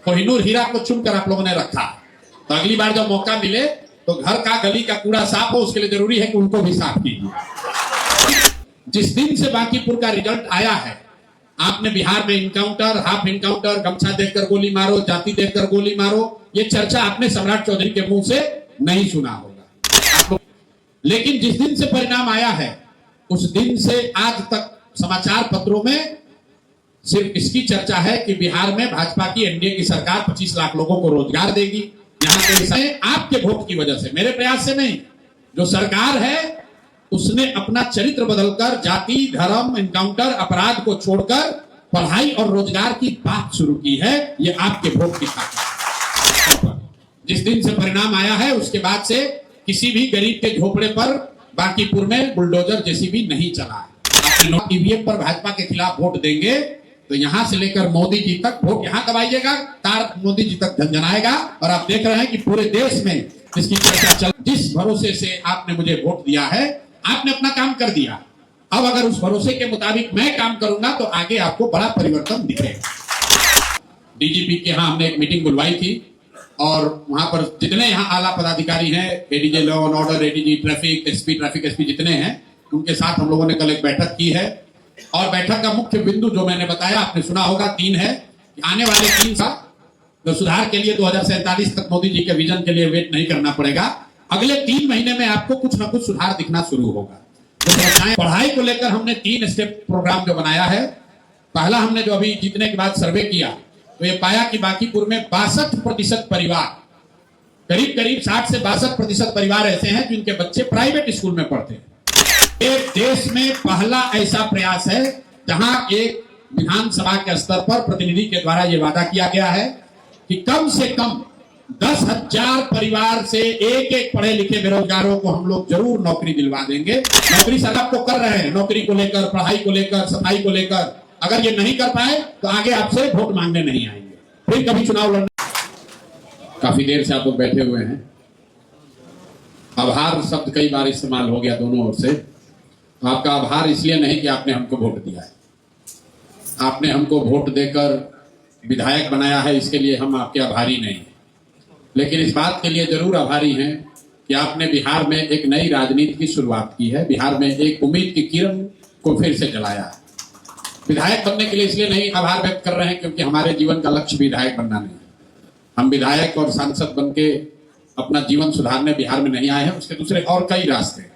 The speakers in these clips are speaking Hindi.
कोहिनूर हीरा को चुनकर आप लोगों ने रखा। तो अगली बार जब मौका मिले तो घर का गली का कूड़ा साफ हो, उसके लिए जरूरी है कि उनको भी साफ कीजिए। जिस दिन से बांकीपुर का रिजल्ट आया है, आपने बिहार में इनकाउंटर, हाफ इनकाउंटर, गमछा देखकर गोली मारो, जाति देखकर गोली मारो, ये चर्चा आपने सम्राट चौधरी के मुंह से नहीं सुना होगा। लेकिन जिस दिन से परिणाम आया है उस दिन से आज तक समाचार पत्रों में सिर्फ इसकी चर्चा है कि बिहार में भाजपा की एनडीए की सरकार 25 लाख लोगों को रोजगार देगी। यहाँ के आपके वोट की वजह से, मेरे प्रयास से नहीं। जो सरकार है उसने अपना चरित्र बदलकर जाति, धर्म, इनकाउंटर, अपराध को छोड़कर पढ़ाई और रोजगार की बात शुरू की है। ये आपके वोट की ताकत। जिस दिन से परिणाम आया है उसके बाद से किसी भी गरीब के झोपड़े पर बांकीपुर में बुलडोजर जेसीबी नहीं चला है। आपने ईवीएम पर भाजपा के खिलाफ वोट देंगे तो यहां से लेकर मोदी जी तक वोट यहां दबाइएगा, तार मोदी जी तक झंझनाएगा। और आप देख रहे हैं कि पूरे देश में इसकी चर्चा चल। जिस भरोसे से आपने मुझे वोट दिया है, आपने अपना काम कर दिया। अब अगर उस भरोसे के मुताबिक मैं काम करूंगा तो आगे आपको बड़ा परिवर्तन दिखेगा। डीजीपी के यहाँ हमने एक मीटिंग बुलवाई थी और वहां पर जितने यहाँ आला पदाधिकारी हैं, ADJ law and order, ADG traffic, SP traffic, SP जितने हैं, उनके साथ हम लोगों ने कल एक बैठक की है। और बैठक का मुख्य बिंदु जो मैंने बताया, आपने सुना होगा, 3 है कि आने वाले 3 साल तो सुधार के लिए 2047 तक मोदी जी के विजन के लिए वेट नहीं करना पड़ेगा। अगले 3 महीने में आपको कुछ ना कुछ सुधार दिखना शुरू होगा। तो पढ़ाई को लेकर हमने 3 स्टेप प्रोग्राम जो बनाया है। पहला, हमने जो अभी जीतने के बाद सर्वे किया तो ये पाया कि बांकीपुर में 62% परिवार, करीब 60 से 62% परिवार ऐसे हैं जिनके बच्चे प्राइवेट स्कूल में पढ़ते हैं। ये देश में पहला ऐसा प्रयास है जहां एक विधानसभा के स्तर पर प्रतिनिधि के द्वारा यह वादा किया गया है कि कम से कम 10,000 परिवार से एक पढ़े लिखे बेरोजगारों को हम लोग जरूर नौकरी दिलवा देंगे। नौकरी सब आपको कर रहे हैं, नौकरी को लेकर, पढ़ाई को लेकर, सफाई को लेकर। अगर ये नहीं कर पाए तो आगे आपसे वोट मांगने नहीं आएंगे, फिर कभी चुनाव लड़ना। काफी देर से आप लोग बैठे हुए हैं। आभार शब्द कई बार इस्तेमाल हो गया दोनों ओर से। आपका आभार इसलिए नहीं कि आपने हमको वोट दिया है, आपने हमको वोट देकर विधायक बनाया है, इसके लिए हम आपके आभारी नहीं हैं। लेकिन इस बात के लिए जरूर आभारी हैं कि आपने बिहार में एक नई राजनीति की शुरुआत की है, बिहार में एक उम्मीद की किरण को फिर से जलाया है। विधायक बनने के लिए इसलिए नहीं आभार व्यक्त कर रहे हैं क्योंकि हमारे जीवन का लक्ष्य विधायक बनना नहीं है। हम विधायक और सांसद बन के अपना जीवन सुधारने बिहार में नहीं आए हैं, उसके दूसरे और कई रास्ते हैं।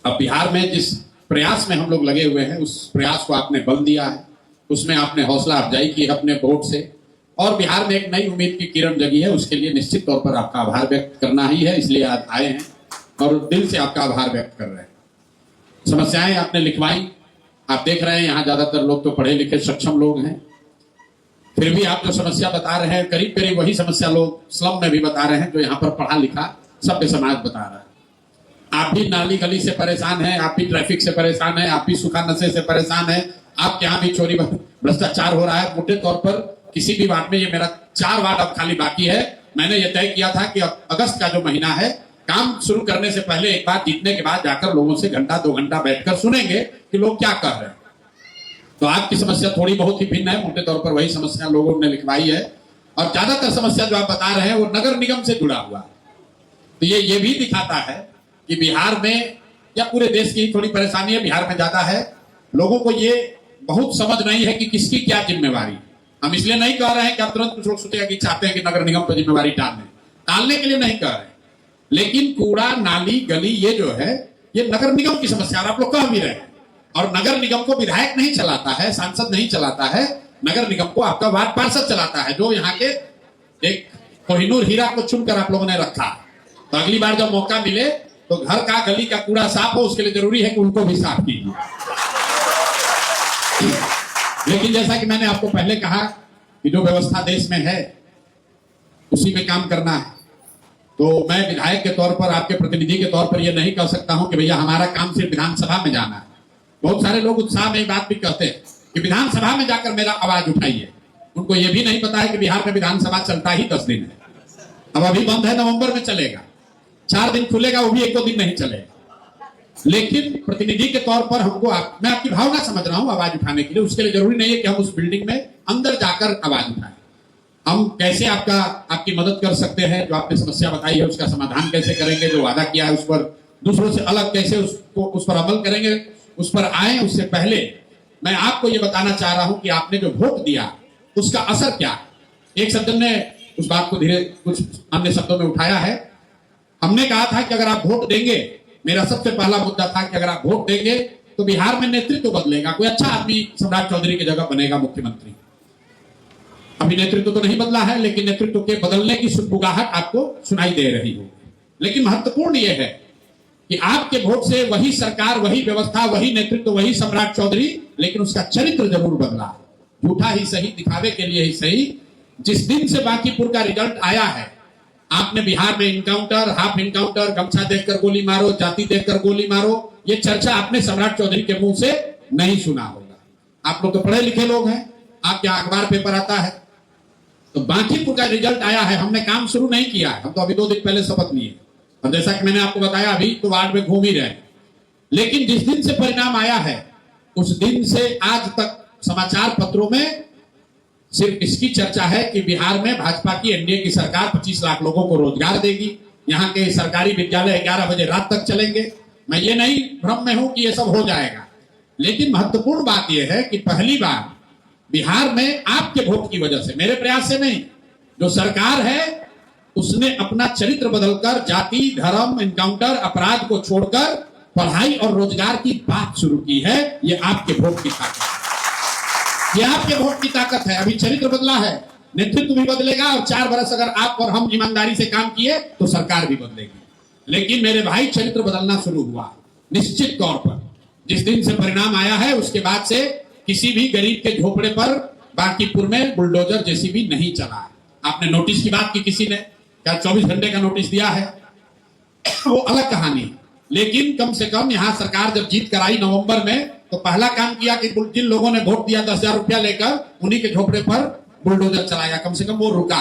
अब बिहार में जिस प्रयास में हम लोग लगे हुए हैं उस प्रयास को आपने बल दिया है, उसमें आपने हौसला अफजाई की अपने वोट से, और बिहार में एक नई उम्मीद की किरण जगी है। उसके लिए निश्चित तौर पर आपका आभार व्यक्त करना ही है, इसलिए आज आए हैं और दिल से आपका आभार व्यक्त कर रहे हैं। समस्याएं आपने लिखवाई, आप देख रहे हैं यहाँ ज्यादातर लोग तो पढ़े लिखे सक्षम लोग हैं, फिर भी आप जो समस्या बता रहे हैं करीब वही समस्या लोग स्लम में भी बता रहे हैं जो यहाँ पर पढ़ा लिखा सभ्य समाज बता रहा है। आप भी नाली गली से परेशान हैं, आप भी ट्रैफिक से परेशान हैं, आप भी सूखा नशे से परेशान हैं, आपके यहाँ भी चोरी भ्रष्टाचार हो रहा है। मोटे तौर पर किसी भी वार्ड में, ये मेरा 4 वार्ड अब खाली बाकी है, मैंने ये तय किया था कि अगस्त का जो महीना है, काम शुरू करने से पहले एक बार जीतने के बाद जाकर लोगों से घंटा 2 घंटा बैठकर सुनेंगे कि लोग क्या कर रहे हैं। तो आपकी समस्या थोड़ी बहुत ही भिन्न है, मोटे तौर पर वही समस्या लोगों ने लिखवाई है। और ज्यादातर समस्या जो आप बता रहे हैं वो नगर निगम से जुड़ा हुआ। तो ये भी दिखाता है कि बिहार में या पूरे देश की थोड़ी परेशानी है, बिहार में ज्यादा है। लोगों को ये बहुत समझ नहीं है कि किसकी क्या जिम्मेवारी। हम इसलिए नहीं कह रहे हैं कि आप तुरंत कुछ लोग सोचेगा कि चाहते हैं कि नगर निगम पर जिम्मेवारी टालने के लिए नहीं कह रहे, लेकिन कूड़ा नाली गली ये जो है ये नगर निगम की समस्या, आप लोग कह भी रहे हैं। और नगर निगम को विधायक नहीं चलाता है, सांसद नहीं चलाता है, नगर निगम को आपका वार्ड पार्षद चलाता है, जो यहाँ के एक कोहिनूर हीरा को चुनकर आप लोगों ने रखा। तो अगली बार जब मौका मिले तो घर का गली का कूड़ा साफ हो, उसके लिए जरूरी है कि उनको भी साफ कीजिए। लेकिन जैसा कि मैंने आपको पहले कहा कि जो व्यवस्था देश में है उसी में काम करना है। तो मैं विधायक के तौर पर, आपके प्रतिनिधि के तौर पर यह नहीं कह सकता हूं कि भैया हमारा काम सिर्फ विधानसभा में जाना है। बहुत सारे लोग उत्साह में बात भी कहते हैं कि विधानसभा में जाकर मेरा आवाज उठाइए। उनको यह भी नहीं पता है कि बिहार में विधानसभा चलता ही 10 दिन है। अब अभी बंद है, नवंबर में चलेगा, 4 दिन खुलेगा, वो भी 1-2 दिन नहीं चलेगा। लेकिन प्रतिनिधि के तौर पर हमको मैं आपकी भावना समझ रहा हूं आवाज उठाने के लिए। उसके लिए जरूरी नहीं है कि हम उस बिल्डिंग में अंदर जाकर आवाज उठाएं। हम कैसे आपकी मदद कर सकते हैं, जो आपने समस्या बताई है उसका समाधान कैसे करेंगे, जो वादा किया है उस पर दूसरों से अलग कैसे उस पर अमल करेंगे, उस पर आए। उससे पहले मैं आपको ये बताना चाह रहा हूं कि आपने जो वोट दिया उसका असर क्या है। एक सज्जन ने उस बात को धीरे कुछ अन्य शब्दों में उठाया है। हमने कहा था कि अगर आप वोट देंगे, मेरा सबसे पहला मुद्दा था कि अगर आप वोट देंगे तो बिहार में नेतृत्व बदलेगा, कोई अच्छा आदमी सम्राट चौधरी की जगह बनेगा मुख्यमंत्री। अभी नेतृत्व तो नहीं बदला है, लेकिन नेतृत्व के बदलने की सुगबुगाहट आपको सुनाई दे रही हो। लेकिन महत्वपूर्ण यह है कि आपके वोट से वही सरकार, वही व्यवस्था, वही नेतृत्व, वही सम्राट चौधरी, लेकिन उसका चरित्र जरूर बदला। झूठा ही सही, दिखावे के लिए ही सही। जिस दिन से बांकीपुर का रिजल्ट आया है, आपने बिहार में इनकाउंटर, हाफ इनकाउंटर, गमछा देखकर गोली मारो, जाति देखकर गोली मारो, ये चर्चा आपने सम्राट चौधरी के मुंह से नहीं सुना होगा। आप लोग तो पढ़े लिखे लोग हैं, आपके अखबार पेपर आता है। तो बांकीपुर का रिजल्ट आया है, हमने काम शुरू नहीं किया है, हम तो अभी 2 दिन पहले शपथ लिए, और जैसा कि मैंने आपको बताया अभी तो वार्ड में घूम ही रहे। लेकिन जिस दिन से परिणाम आया है उस दिन से आज तक समाचार पत्रों में सिर्फ इसकी चर्चा है कि बिहार में भाजपा की एनडीए की सरकार 25 लाख लोगों को रोजगार देगी, यहाँ के सरकारी विद्यालय 11 बजे रात तक चलेंगे। मैं ये नहीं भ्रम में हूं कि ये सब हो जाएगा, लेकिन महत्वपूर्ण बात यह है कि पहली बार बिहार में आपके वोट की वजह से, मेरे प्रयास से नहीं, जो सरकार है उसने अपना चरित्र बदलकर जाति, धर्म, इनकाउंटर, अपराध को छोड़कर पढ़ाई और रोजगार की बात शुरू की है। ये आपके वोट की ताकत है, ये आपके वोट की ताकत है। अभी चरित्र बदला है, नेतृत्व भी बदलेगा, और 4 बरस अगर आप और हम ईमानदारी से काम किए तो सरकार भी बदलेगी। लेकिन मेरे भाई, चरित्र बदलना शुरू हुआ निश्चित तौर पर। जिस दिन से परिणाम आया है उसके बाद से किसी भी गरीब के झोपड़े पर बांकीपुर में बुलडोजर जेसीबी नहीं चला है। आपने नोटिस की बात की, किसी ने क्या 24 घंटे का नोटिस दिया है, वो अलग कहानी है। लेकिन कम से कम यहाँ सरकार जब जीत कराई नवंबर में, तो पहला काम किया कि जिन लोगों ने वोट दिया 10,000 रुपया लेकर, उन्हीं के झोपड़े पर बुलडोजर चलाया। कम से कम वो रुका,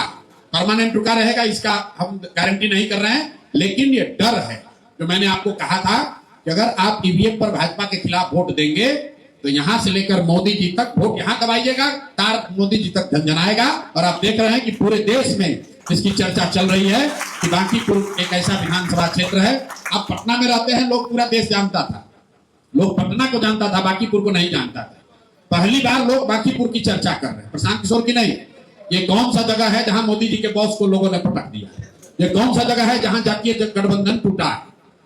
परमानेंट रुका रहेगा इसका हम गारंटी नहीं कर रहे हैं, लेकिन ये डर है। जो मैंने आपको कहा था कि अगर आप ईवीएम पर भाजपा के खिलाफ वोट देंगे तो यहां से लेकर मोदी जी तक वोट यहां दबाइएगा, तार मोदी जी तक झंझनाएगा। और आप देख रहे हैं कि पूरे देश में इसकी चर्चा चल रही है कि बांकीपुर एक ऐसा विधानसभा क्षेत्र है। आप पटना में रहते हैं, लोग पूरा देश जानता था, लोग पटना को जानता था, बांकीपुर को नहीं जानता था। पहली बार लोग बांकीपुर की चर्चा कर रहे हैं, प्रशांत किशोर की नहीं। ये कौन सा जगह है जहां मोदी जी के बॉस को लोगों ने पटक दिया? ये कौन सा जगह है जहां जातीय गठबंधन टूटा?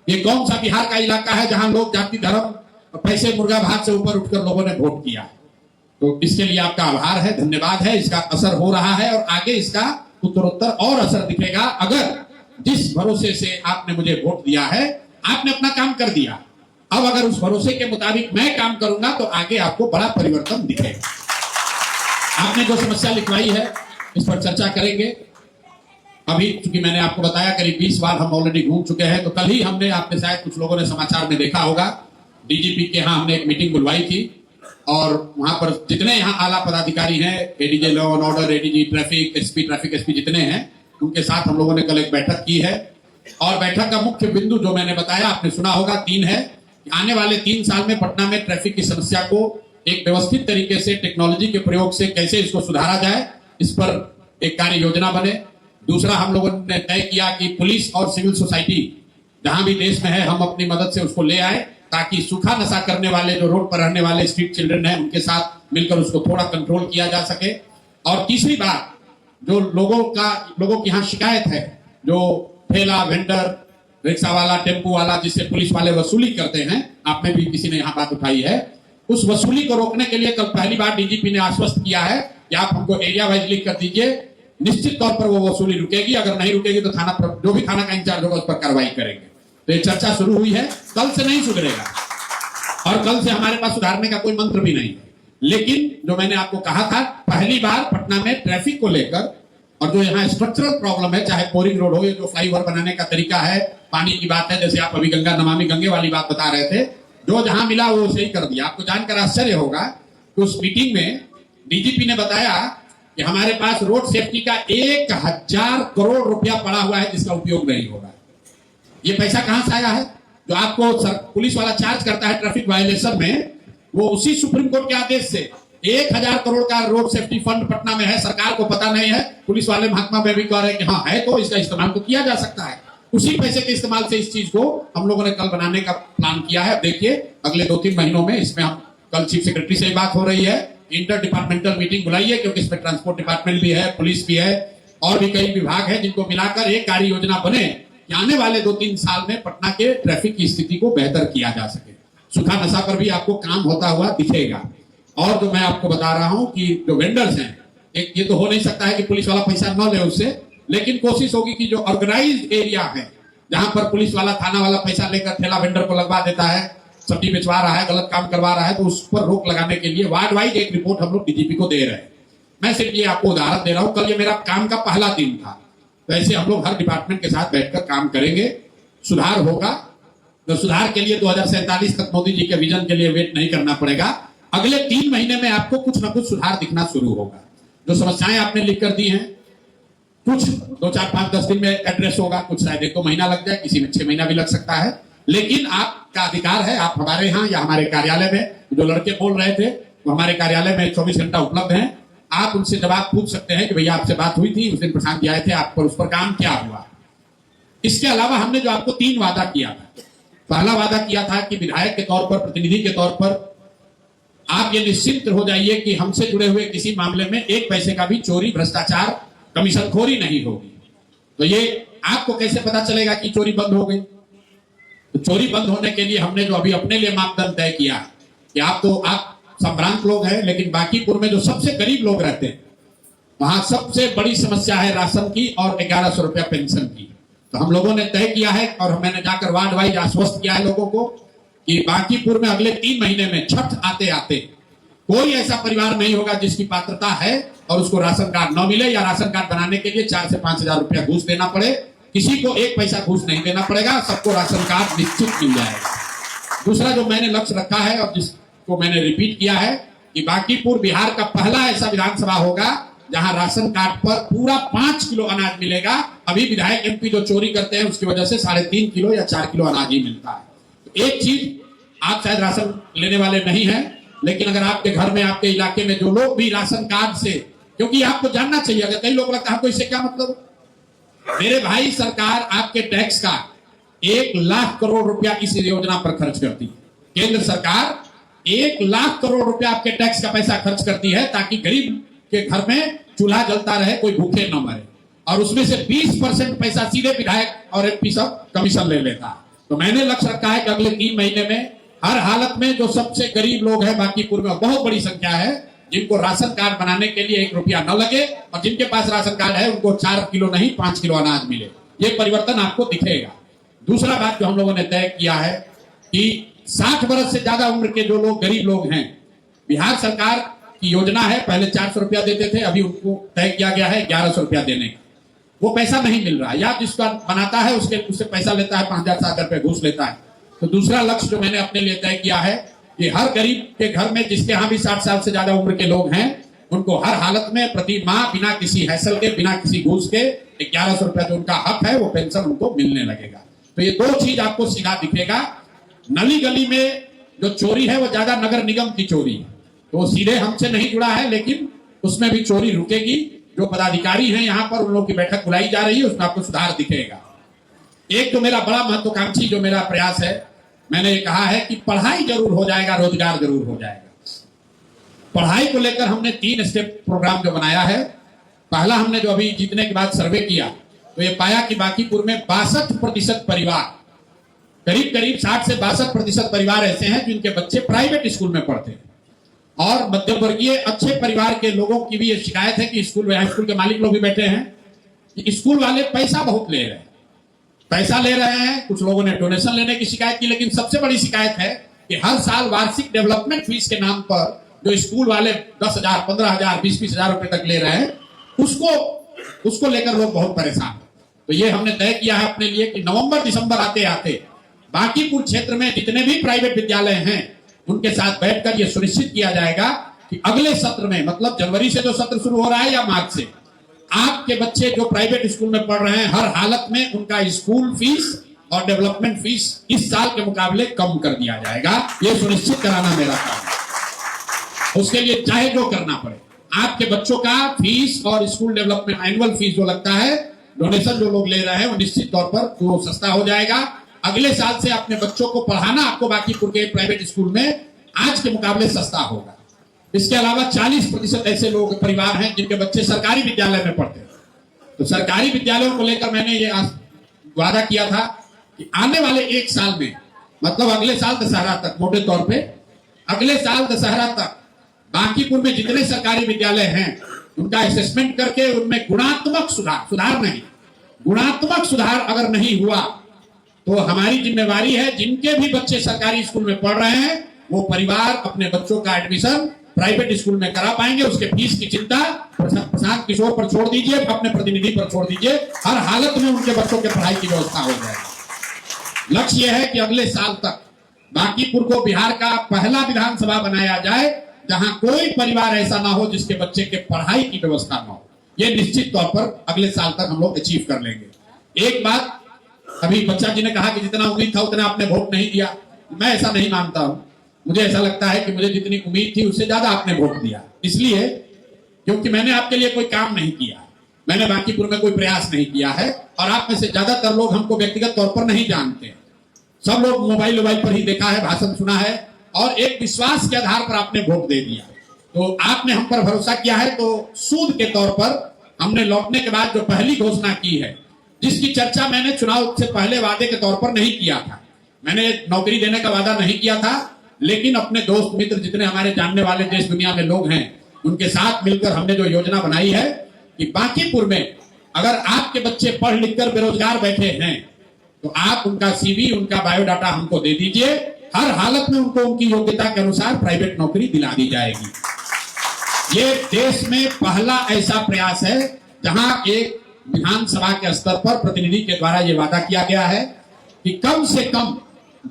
ये कौन सा बिहार का इलाका है जहां लोग जाति, धर्म, पैसे, मुर्गा भात से ऊपर उठकर लोगों ने वोट किया? तो इसके लिए आपका आभार है, धन्यवाद है। इसका असर हो रहा है और आगे इसका उत्तरोत्तर और असर दिखेगा। अगर जिस भरोसे से आपने मुझे वोट दिया है, आपने अपना काम कर दिया, अब अगर उस भरोसे के मुताबिक मैं काम करूंगा तो आगे आपको बड़ा परिवर्तन दिखेगा। आपने जो समस्या लिखवाई है इस पर चर्चा करेंगे। अभी चूंकि मैंने आपको बताया करीब 20 बार हम ऑलरेडी घूम चुके हैं, तो कल ही हमने, आपने शायद कुछ लोगों ने समाचार में देखा होगा, डीजीपी के यहाँ हमने एक मीटिंग बुलवाई थी, और वहां पर जितने यहाँ आला पदाधिकारी हैं, ADJ law and order, ADG traffic, SP जितने हैं, उनके साथ हम लोगों ने कल एक बैठक की है। और बैठक का मुख्य बिंदु जो मैंने बताया, आपने सुना होगा, 3 है। आने वाले 3 साल में पटना में ट्रैफिक की समस्या को एक व्यवस्थित तरीके से टेक्नोलॉजी के प्रयोग से कैसे इसको सुधारा जाए, इस पर एक कार्य योजना बने। दूसरा, हम लोगों ने तय किया कि पुलिस और सिविल सोसाइटी जहां भी देश में है, हम अपनी मदद से उसको ले आए, ताकि सूखा नशा करने वाले जो रोड पर रहने वाले स्ट्रीट चिल्ड्रन हैं, उनके साथ मिलकर उसको थोड़ा कंट्रोल किया जा सके। और तीसरी बात, जो लोगों की यहाँ शिकायत है, जो ठेला, वेंडर, रिक्शा वाला, टेम्पो वाला, जिससे पुलिस वाले वसूली करते हैं, आप में भी किसी ने यहाँ बात उठाई है, उस वसूली को रोकने के लिए कल पहली बार डीजीपी ने आश्वस्त किया है कि आप हमको एरिया वाइज लिख कर दीजिए, निश्चित तौर पर वो वसूली रुकेगी। अगर नहीं रुकेगी तो थाना पर, जो भी थाना का इंचार्ज होगा, उस पर कार्रवाई करेंगे। तो ये चर्चा शुरू हुई है, कल से नहीं सुधरेगा, और कल से हमारे पास सुधारने का कोई मंत्र भी नहीं है। लेकिन जो मैंने आपको कहा था, पहली बार पटना में ट्रैफिक को लेकर, और जो यहाँ स्ट्रक्चरल प्रॉब्लम है, चाहे बोरिंग रोड हो, या जो फ्लाईओवर बनाने का तरीका है, पानी की बात है, जैसे आप अभी गंगा नमामि गंगे वाली बात बता रहे थे, जो जहां मिला वो सही कर दिया। आपको जानकर आश्चर्य होगा कि उस मीटिंग में डीजीपी ने बताया कि हमारे पास रोड सेफ्टी का 1000 करोड़ रुपया पड़ा हुआ है, जिसका उपयोग नहीं हो रहा है। ये पैसा कहां से आया है? जो आपको पुलिस वाला चार्ज करता है ट्रैफिक वायलेशन में, वो उसी सुप्रीम कोर्ट के आदेश से 1000 करोड़ का रोड सेफ्टी फंड पटना में है, सरकार को पता नहीं है, पुलिस वाले महात्मा में भी कह रहे हैं कि हाँ है, तो इसका इस्तेमाल तो किया जा सकता है। उसी पैसे के इस्तेमाल से इस चीज को हम लोगों ने कल बनाने का प्लान किया है। देखिए अगले 2-3 महीनों में इसमें हम कल चीफ सेक्रेटरी से बात हो रही है, इंटर डिपार्टमेंटल मीटिंग बुलाइए, क्योंकि इसमें ट्रांसपोर्ट डिपार्टमेंट भी है, पुलिस भी है और भी कई विभाग है, जिनको मिलाकर एक कार्य योजना बने कि आने वाले 2-3 साल में पटना के ट्रैफिक की स्थिति को बेहतर किया जा सके। सूखा नशा पर भी आपको काम होता हुआ दिखेगा। और जो मैं आपको बता रहा हूं कि जो वेंडर्स हैं, एक ये तो हो नहीं सकता है कि पुलिस वाला पैसा न ले उससे, लेकिन कोशिश होगी कि जो ऑर्गेनाइज्ड एरिया है, जहां पर पुलिस वाला थाना वाला पैसा लेकर ठेला वेंडर को लगवा देता है, सब्जी बेचवा रहा है, गलत काम करवा रहा है, तो उस पर रोक लगाने के लिए वार्ड वाइज एक रिपोर्ट हम लोग डीजीपी को दे रहे हैं। मैं सिर्फ ये आपको उदाहरण दे रहा हूं, कल ये मेरा काम का पहला दिन था। तो ऐसे हम लोग हर डिपार्टमेंट के साथ बैठकर काम करेंगे, सुधार होगा। तो सुधार के लिए 2047 तक मोदी जी के विजन के लिए वेट नहीं करना पड़ेगा। अगले 3 महीने में आपको कुछ ना कुछ सुधार दिखना शुरू होगा। जो समस्याएं आपने लिख कर दी हैं, कुछ 2, 4, 5, 10 दिन में एड्रेस होगा, कुछ शायद 1-2 महीना लग जाए, किसी में 6 महीना भी लग सकता है, लेकिन आपका अधिकार है। आप हमारे यहाँ या हमारे कार्यालय में, जो लड़के बोल रहे थे वो हमारे कार्यालय में 24 घंटा उपलब्ध हैं। आप उनसे जवाब पूछ सकते हैं कि भैया आपसे बात हुई थी, उस दिन प्रशांत जी आए थे, आप पर उस पर काम क्या हुआ। इसके अलावा हमने जो आपको 3 वादा किया था, पहला वादा किया था कि विधायक के तौर पर, प्रतिनिधि के तौर पर आप ये निश्चिंत हो जाइए कि हमसे जुड़े हुए किसी मामले में 1 पैसे का भी चोरी, भ्रष्टाचार, कमीशनखोरी नहीं होगी। तो ये आपको कैसे पता चलेगा कि चोरी बंद हो गई? तो चोरी बंद होने के लिए हमने जो अभी अपने लिए मापदंड तय किया कि आप संभ्रांत लोग हैं, लेकिन बांकीपुर में जो सबसे गरीब लोग रहते हैं, वहां सबसे बड़ी समस्या है राशन की और 1100 रुपया पेंशन की। तो हम लोगों ने तय किया है और मैंने जाकर वार्ड वाइज आश्वस्त किया है लोगों को कि बांकीपुर में अगले 3 महीने में छठ आते आते कोई ऐसा परिवार नहीं होगा जिसकी पात्रता है और उसको राशन कार्ड न मिले, या राशन कार्ड बनाने के लिए 4 से 5 हजार रुपया घूस देना पड़े। किसी को 1 पैसा घूस नहीं देना पड़ेगा, सबको राशन कार्ड निश्चित मिल जाएगा। दूसरा जो मैंने लक्ष्य रखा है और जिसको मैंने रिपीट किया है कि बांकीपुर बिहार का पहला ऐसा विधानसभा होगा जहां राशन कार्ड पर पूरा 5 किलो अनाज मिलेगा। अभी विधायक एमपी जो चोरी करते हैं उसकी वजह से 3.5 किलो या 4 किलो अनाज ही मिलता है। तो एक चीज, आप शायद राशन लेने वाले नहीं हैं, लेकिन अगर आपके घर में, आपके इलाके में जो लोग भी राशन कार्ड से, क्योंकि आपको जानना चाहिए, अगर कई लोग लगता है इससे क्या मतलब, मेरे भाई सरकार आपके टैक्स का 1 लाख करोड़ रुपया इस योजना पर खर्च करती है। केंद्र सरकार 1 लाख करोड़ रुपया आपके टैक्स का पैसा खर्च करती है ताकि गरीब के घर में चूल्हा जलता रहे, कोई भूखे न मरे, और उसमें से 20% पैसा सीधे विधायक और एमपी सब कमीशन ले लेता। तो मैंने लक्ष्य रखा है कि अगले 3 महीने में हर हालत में जो सबसे गरीब लोग हैं बांकीपुर में, बहुत बड़ी संख्या है, जिनको राशन कार्ड बनाने के लिए 1 रुपया न लगे, और जिनके पास राशन कार्ड है उनको 4 किलो नहीं 5 किलो अनाज मिले। ये परिवर्तन आपको दिखेगा। दूसरा बात जो हम लोगों ने तय किया है कि 60 वर्ष से ज्यादा उम्र के जो लोग गरीब लोग हैं, बिहार सरकार की योजना है, पहले 400 रुपया देते थे, अभी उनको तय किया गया है 1100 रुपया देने का। वो पैसा नहीं मिल रहा, या जिसका बनाता है उससे पैसा लेता है, 5,000-7,000 रुपये घूस लेता है। तो दूसरा लक्ष्य जो मैंने अपने लिए तय किया है कि हर गरीब के घर में, जिसके यहाँ भी 60 साल से ज्यादा उम्र के लोग हैं, उनको हर हालत में प्रति माह बिना किसी हैसल के, बिना किसी घूस के 1100 रुपया जो उनका हक है वो पेंशन उनको मिलने लगेगा। तो ये 2 चीज आपको सीधा दिखेगा। नली गली में जो चोरी है वो ज्यादा नगर निगम की चोरी है, तो वो सीधे हमसे नहीं जुड़ा है, लेकिन उसमें भी चोरी रुकेगी। जो पदाधिकारी हैं यहाँ पर, उन लोगों की बैठक बुलाई जा रही है, उसमें आपको सुधार दिखेगा। एक जो मेरा बड़ा महत्वाकांक्षी जो मेरा प्रयास है, मैंने ये कहा है कि पढ़ाई जरूर हो जाएगा, रोजगार जरूर हो जाएगा। पढ़ाई को लेकर हमने 3 स्टेप प्रोग्राम जो बनाया है। पहला, हमने जो अभी जीतने के बाद सर्वे किया तो ये पाया कि बांकीपुर में 62% परिवार, करीब करीब 60 से 62% परिवार ऐसे हैं जिनके बच्चे प्राइवेट स्कूल में पढ़ते हैं। और मध्यम वर्गीय अच्छे परिवार के लोगों की भी ये शिकायत है कि स्कूल के मालिक लोग भी बैठे हैं कि स्कूल वाले पैसा बहुत ले रहे हैं, कुछ लोगों ने डोनेशन लेने की शिकायत की, लेकिन सबसे बड़ी शिकायत है कि हर साल वार्षिक डेवलपमेंट फीस के नाम पर जो स्कूल वाले 10,000, 15,000, 20,000 रुपए तक ले रहे हैं, उसको लेकर लोग बहुत परेशान हैं। तो ये हमने तय किया है अपने लिए कि नवंबर दिसंबर आते आते बांकीपुर क्षेत्र में जितने भी प्राइवेट विद्यालय हैं उनके साथ बैठकर यह सुनिश्चित किया जाएगा कि अगले सत्र में, मतलब जनवरी से जो सत्र शुरू हो रहा है या मार्च से, आपके बच्चे जो प्राइवेट स्कूल में पढ़ रहे हैं हर हालत में उनका स्कूल फीस और डेवलपमेंट फीस इस साल के मुकाबले कम कर दिया जाएगा। ये सुनिश्चित कराना मेरा काम है। उसके लिए चाहे जो करना पड़े। आपके बच्चों का फीस और स्कूल डेवलपमेंट एनुअल फीस जो लगता है, डोनेशन जो लोग ले रहे हैं, वो निश्चित तौर पर वो सस्ता हो जाएगा। अगले साल से अपने बच्चों को पढ़ाना आपको बांकीपुर के प्राइवेट स्कूल में आज के मुकाबले सस्ता होगा। इसके अलावा 40% ऐसे लोग परिवार हैं जिनके बच्चे सरकारी विद्यालय में पढ़ते हैं। तो सरकारी विद्यालयों को लेकर मैंने ये वादा किया था कि आने वाले 1 साल में, मतलब अगले साल दशहरा तक, मोटे तौर पे अगले साल दशहरा तक बांकीपुर में जितने सरकारी विद्यालय हैं उनका असेसमेंट करके उनमें गुणात्मक सुधार नहीं, गुणात्मक सुधार अगर नहीं हुआ तो हमारी जिम्मेवारी है, जिनके भी बच्चे सरकारी स्कूल में पढ़ रहे हैं वो परिवार अपने बच्चों का एडमिशन प्राइवेट स्कूल में करा पाएंगे। उसके फीस की चिंता प्रशांत किशोर पर छोड़ दीजिए, अपने प्रतिनिधि पर छोड़ दीजिए। हर हालत में उनके बच्चों के पढ़ाई की व्यवस्था हो जाएगी। लक्ष्य यह है कि अगले साल तक बांकीपुर को बिहार का पहला विधानसभा बनाया जाए जहां कोई परिवार ऐसा ना हो जिसके बच्चे के पढ़ाई की व्यवस्था ना हो। यह निश्चित तौर पर अगले साल तक हम लोग अचीव कर लेंगे। एक बात, अभी बच्चा जी ने कहा कि जितना उम्मीद था उतना आपने वोट नहीं दिया। मैं ऐसा नहीं मानता हूं। मुझे ऐसा लगता है कि मुझे जितनी उम्मीद थी उससे ज्यादा आपने वोट दिया, इसलिए क्योंकि मैंने आपके लिए कोई काम नहीं किया, मैंने बांकीपुर में कोई प्रयास नहीं किया है। और आप में से ज्यादातर लोग हमको व्यक्तिगत तौर पर नहीं जानते। सब लोग मोबाइल पर ही देखा है, भाषण सुना है और एक विश्वास के आधार पर आपने वोट दे दिया। तो आपने हम पर भरोसा किया है, तो सूद के तौर पर हमने लौटने के बाद जो पहली घोषणा की है, जिसकी चर्चा मैंने चुनाव से पहले वादे के तौर पर नहीं किया था, मैंने नौकरी देने का वादा नहीं किया था, लेकिन अपने दोस्त मित्र जितने हमारे जानने वाले देश दुनिया में लोग हैं उनके साथ मिलकर हमने जो योजना बनाई है कि बांकीपुर में अगर आपके बच्चे पढ़ लिख कर बेरोजगार बैठे हैं तो आप उनका सीवी, उनका बायोडाटा हमको दे दीजिए। हर हालत में उनको उनकी योग्यता के अनुसार प्राइवेट नौकरी दिला दी जाएगी। ये देश में पहला ऐसा प्रयास है जहां एक विधानसभा के स्तर पर प्रतिनिधि के द्वारा यह वादा किया गया है कि कम से कम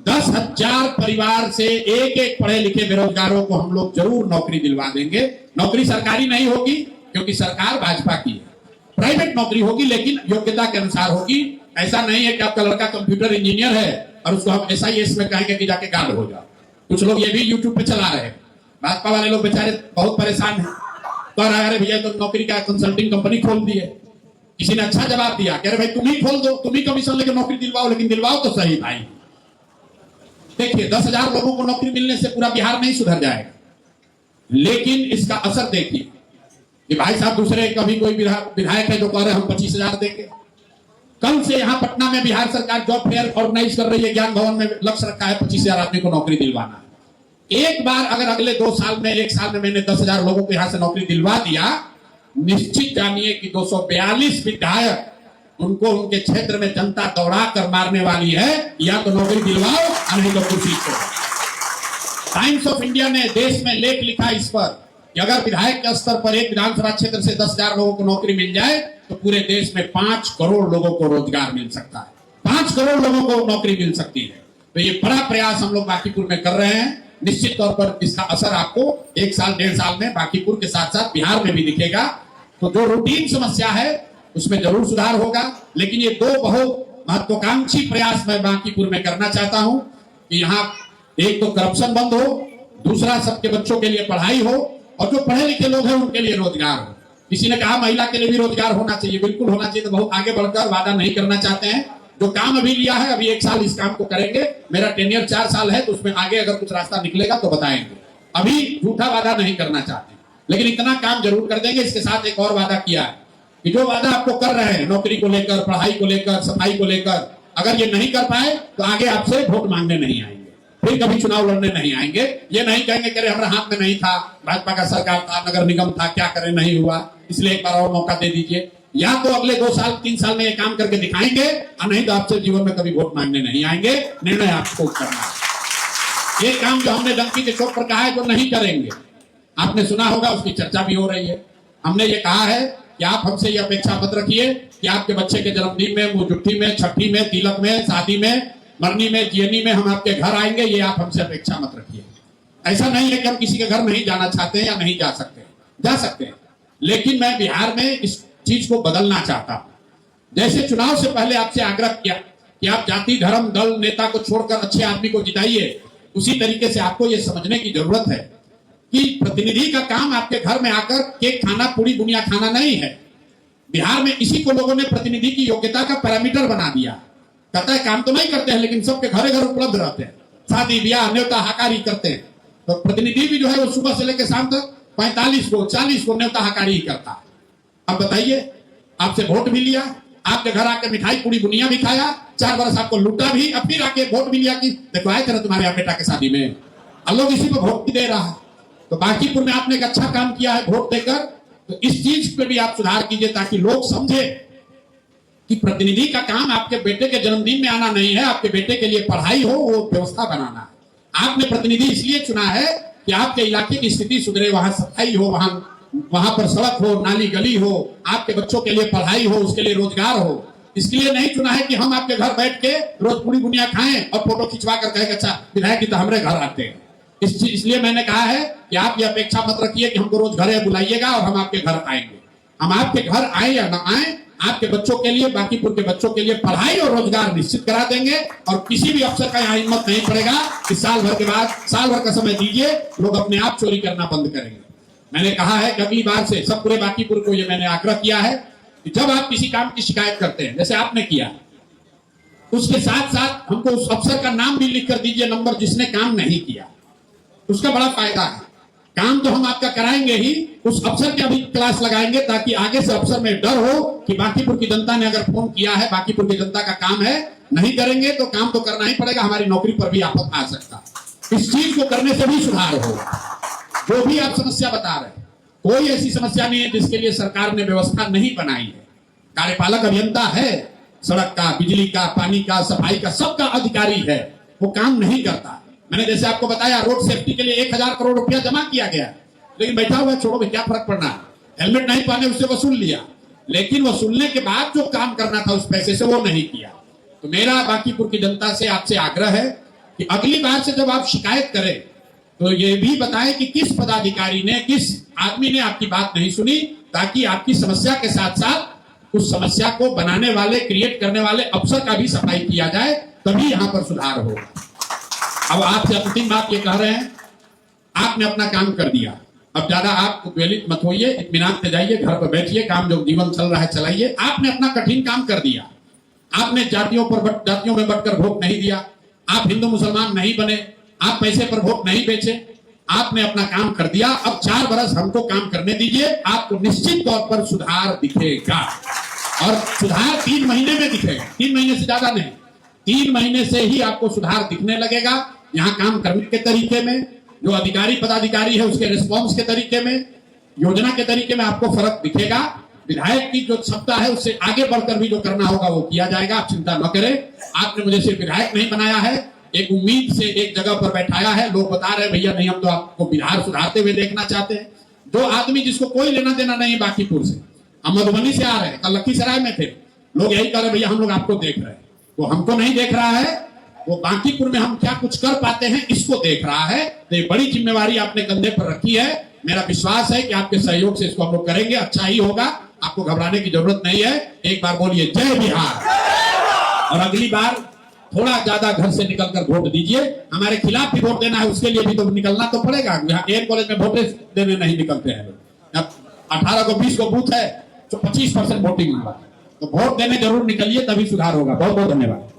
10,000 परिवार से एक पढ़े लिखे बेरोजगारों को हम लोग जरूर नौकरी दिलवा देंगे। नौकरी सरकारी नहीं होगी क्योंकि सरकार भाजपा की है, प्राइवेट नौकरी होगी लेकिन योग्यता के अनुसार होगी। ऐसा नहीं है कि आपका लड़का कंप्यूटर इंजीनियर है और उसको हम SIS में कहेंगे कि जाके गार्ड हो जाओ। कुछ लोग ये भी यूट्यूब पे चला रहे हैं, भाजपा वाले लोग बेचारे बहुत परेशान हैं। तो अरे भैया तो नौकरी का कंसल्टिंग कंपनी खोल दी है। किसी ने अच्छा जवाब दिया, कह रहे भाई तुम ही खोल दो, तुम ही कमीशन लेकर नौकरी दिलवाओ, लेकिन दिलवाओ तो सही भाई। देखिए 10,000 लोगों को नौकरी मिलने से पूरा बिहार नहीं सुधर जाएगा, लेकिन इसका असर देखिए कि भाई साहब दूसरे कभी कोई विधायक है जो कह रहे हम 25,000 देंगे। कल से यहां पटना में बिहार सरकार जॉब फेयर ऑर्गेनाइज कर रही है, ज्ञान भवन में लक्ष्य रखा है 25,000 आदमी को नौकरी दिलवाना। एक बार अगर अगले 2 साल में 1 साल में मैंने 10,000 लोगों को यहां से नौकरी दिलवा दिया, निश्चित जानिए कि 242 विधायक उनको उनके क्षेत्र में जनता दौड़ा कर मारने वाली है। या तो नौकरी दिलवाओ और नहीं तो कुर्सी छोड़ो। टाइम्स ऑफ इंडिया ने देश में लेख लिखा इस पर कि अगर विधायक के स्तर पर एक विधानसभा क्षेत्र से 10,000 लोगों को नौकरी मिल जाए तो पूरे देश में 5 करोड़ लोगों को रोजगार मिल सकता है, 5 करोड़ लोगों को नौकरी मिल सकती है। तो ये बड़ा प्रयास हम लोग बांकीपुर में कर रहे हैं। निश्चित तौर पर इसका असर आपको 1 साल 1.5 साल में बांकीपुर के साथ साथ बिहार में भी दिखेगा। तो जो रूटीन समस्या है उसमें जरूर सुधार होगा, लेकिन ये 2 बहुत महत्वाकांक्षी प्रयास मैं बांकीपुर में करना चाहता हूं कि यहाँ एक तो करप्शन बंद हो, दूसरा सबके बच्चों के लिए पढ़ाई हो और जो पढ़े लिखे लोग हैं उनके लिए रोजगार हो। किसी ने कहा महिला के लिए भी रोजगार होना चाहिए, बिल्कुल होना चाहिए। तो बहुत आगे बढ़कर वादा नहीं करना चाहते हैं। जो काम अभी लिया है, अभी 1 साल इस काम को करेंगे। मेरा टेन्योर 4 साल है, तो उसमें आगे अगर कुछ रास्ता निकलेगा तो बताएंगे। अभी झूठा वादा नहीं करना चाहते, लेकिन इतना काम जरूर कर देंगे। इसके साथ एक और वादा किया है कि जो वादा आपको कर रहे हैं नौकरी को लेकर, पढ़ाई को लेकर, सफाई को लेकर, अगर ये नहीं कर पाए तो आगे आपसे वोट मांगने नहीं आएंगे, फिर कभी चुनाव लड़ने नहीं आएंगे। ये नहीं कहेंगे कि हमारे हाथ में नहीं था, भाजपा का सरकार था, नगर निगम था, क्या करें नहीं हुआ, इसलिए एक बार और मौका दे दीजिए। या तो अगले 2 साल 3 साल में ये काम करके दिखाएंगे और नहीं तो आपसे जीवन में कभी वोट मांगने नहीं आएंगे। निर्णय आपको करना है। ये काम जो हमने डंकी के चौक पर कहा है जो नहीं करेंगे, आपने सुना होगा, उसकी चर्चा भी हो रही है। हमने ये कहा है कि आप हमसे ये अपेक्षा मत रखिए कि आपके बच्चे के जन्मदिन में, मुजुट्ठी में, छठी में, तिलक में, शादी में, मरनी में, जीनी में हम आपके घर आएंगे। ये आप हमसे अपेक्षा मत रखिए। ऐसा नहीं है कि हम किसी के घर नहीं जाना चाहते हैं या नहीं जा सकते, जा सकते हैं, लेकिन मैं बिहार में इस चीज को बदलना चाहता हूं। जैसे चुनाव से पहले आपसे आग्रह किया कि आप जाति, धर्म, दल, नेता को छोड़कर अच्छे आदमी को जिताइए, उसी तरीके से आपको यह समझने की जरूरत है कि प्रतिनिधि का काम आपके घर में आकर केक खाना, पूरी दुनिया खाना नहीं है। बिहार में इसी को लोगों ने प्रतिनिधि की योग्यता का पैरामीटर बना दिया। कहता है काम तो नहीं करते हैं लेकिन सबके घरे घर उपलब्ध रहते हैं, शादी ब्याह न्योता हकारी करते हैं। तो प्रतिनिधि भी जो है वो सुबह से लेकर शाम तक 45 को 40 को न्योता हकारी ही करता। अब बताइए, आपसे वोट भी लिया, आपके घर आके मिठाई पूरी दुनिया भी खाया, 4 बरस आपको लूटा भी, अब फिर आके वोट भी लिया कि देखो आए थे ना तुम्हारे यहाँ बेटा के शादी में, अब लोग इसी को वोट भी दे रहा है। तो बांकीपुर में आपने एक अच्छा काम किया है वोट देकर, तो इस चीज पे भी आप सुधार कीजिए ताकि लोग समझे कि प्रतिनिधि का काम आपके बेटे के जन्मदिन में आना नहीं है, आपके बेटे के लिए पढ़ाई हो वो व्यवस्था बनाना है। आपने प्रतिनिधि इसलिए चुना है कि आपके इलाके की स्थिति सुधरे, वहां सफाई हो, वहां पर सड़क हो, नाली गली हो, आपके बच्चों के लिए पढ़ाई हो, उसके लिए रोजगार हो। इसके लिए नहीं चुना है कि हम आपके घर बैठ के रोज पूरी दुनिया खाएं और फोटो खिंचवा कर कहे अच्छा विधायक जी तो हमारे घर आते हैं। इसलिए मैंने कहा है कि आप ये अपेक्षा मत रखिए कि हमको रोज घरे बुलाइएगा और हम आपके घर आएंगे। हम आपके घर आए या ना आए, आपके बच्चों के लिए, बांकीपुर के बच्चों के लिए पढ़ाई और रोजगार निश्चित करा देंगे। और किसी भी अफसर का यहाँ हिम्मत नहीं पड़ेगा कि साल भर के बाद, साल भर का समय दीजिए, लोग अपने आप चोरी करना बंद करेंगे। मैंने कहा है कि अगली बार से सब पूरे बांकीपुर को ये मैंने आग्रह किया है कि जब आप किसी काम की शिकायत करते हैं, जैसे आपने किया, उसके साथ साथ हमको उस अफसर का नाम भी लिख कर दीजिए, नंबर, जिसने काम नहीं किया। उसका बड़ा फायदा है। काम तो हम आपका कराएंगे ही, उस अफसर का भी क्लास लगाएंगे ताकि आगे से अफसर में डर हो कि बांकीपुर की जनता ने अगर फोन किया है, बांकीपुर की जनता का काम है, नहीं करेंगे तो काम तो करना ही पड़ेगा, हमारी नौकरी पर भी आफत आ सकता। इस चीज को करने से भी सुधार होगा। जो भी आप समस्या बता रहे हैं, कोई ऐसी समस्या नहीं है जिसके लिए सरकार ने व्यवस्था नहीं बनाई है। कार्यपालक अभियंता है, सड़क का, बिजली का, पानी का, सफाई का, सबका अधिकारी है, वो काम नहीं करता। मैंने जैसे आपको बताया, रोड सेफ्टी के लिए 1000 करोड़ रुपया जमा किया गया, लेकिन बैठा हुआ छोड़ो भाई, क्या फर्क पड़ना है, हेलमेट नहीं पहने उससे वसूल लिया, लेकिन वसूलने के बाद जो काम करना था उस पैसे से वो नहीं किया। तो मेरा बांकीपुर की जनता से आपसे आग्रह है कि अगली बार से जब आप शिकायत करें तो ये भी बताएं कि किस पदाधिकारी ने, किस आदमी ने आपकी बात नहीं सुनी, ताकि आपकी समस्या के साथ साथ उस समस्या को बनाने वाले, क्रिएट करने वाले अफसर का भी सफाई किया जाए, तभी यहां पर सुधार होगा। अब आपसे अंतिम बात ये कह रहे हैं, आपने अपना काम कर दिया, अब ज्यादा आप उद्वेलित मत होइए, इत्मीनान से जाइए, घर पर बैठिए, काम जो जीवन चल रहा है चलाइए। आपने अपना कठिन काम कर दिया, आपने जातियों में बंटकर वोट नहीं दिया, आप हिंदू मुसलमान नहीं बने, आप पैसे पर वोट नहीं बेचे, आपने अपना काम कर दिया। अब 4 बरस हमको काम करने दीजिए, आपको निश्चित तौर पर सुधार दिखेगा। और सुधार 3 महीने में दिखेगा, 3 महीने से ज्यादा नहीं, 3 महीने से ही आपको सुधार दिखने लगेगा। यहाँ काम करने के तरीके में, जो अधिकारी पदाधिकारी है उसके रिस्पॉन्स के तरीके में, योजना के तरीके में आपको फर्क दिखेगा। विधायक की जो क्षमता है उससे आगे बढ़कर भी जो करना होगा वो किया जाएगा, आप चिंता न करें। आपने मुझे सिर्फ विधायक नहीं बनाया है, एक उम्मीद से एक जगह पर बैठाया है। लोग बता रहे भैया नहीं, हम तो आपको बिहार सुधारते हुए देखना चाहते हैं। जो आदमी जिसको कोई लेना देना नहीं बांकीपुर से, हम मधुबनी से आ रहे हैं, कल लखीसराय में थे, लोग यही कह रहे भैया हम लोग आपको देख रहे हैं। वो हमको नहीं देख रहा है, वो बांकीपुर में हम क्या कुछ कर पाते हैं इसको देख रहा है। तो ये बड़ी जिम्मेवारी आपने कंधे पर रखी है। मेरा विश्वास है कि आपके सहयोग से इसको हम लोग करेंगे, अच्छा ही होगा, आपको घबराने की जरूरत नहीं है। एक बार बोलिए जय बिहार। और अगली बार थोड़ा ज्यादा घर से निकलकर वोट दीजिए। हमारे खिलाफ भी वोट देना है, उसके लिए भी तो निकलना तो पड़ेगा। यहाँ एयर कॉलेज में वोट देने नहीं निकलते हैं लोग। अब 18 को 20 को बूथ है तो 25% वोटिंग होगा, तो वोट देने जरूर निकलिए, तभी सुधार होगा। बहुत बहुत धन्यवाद।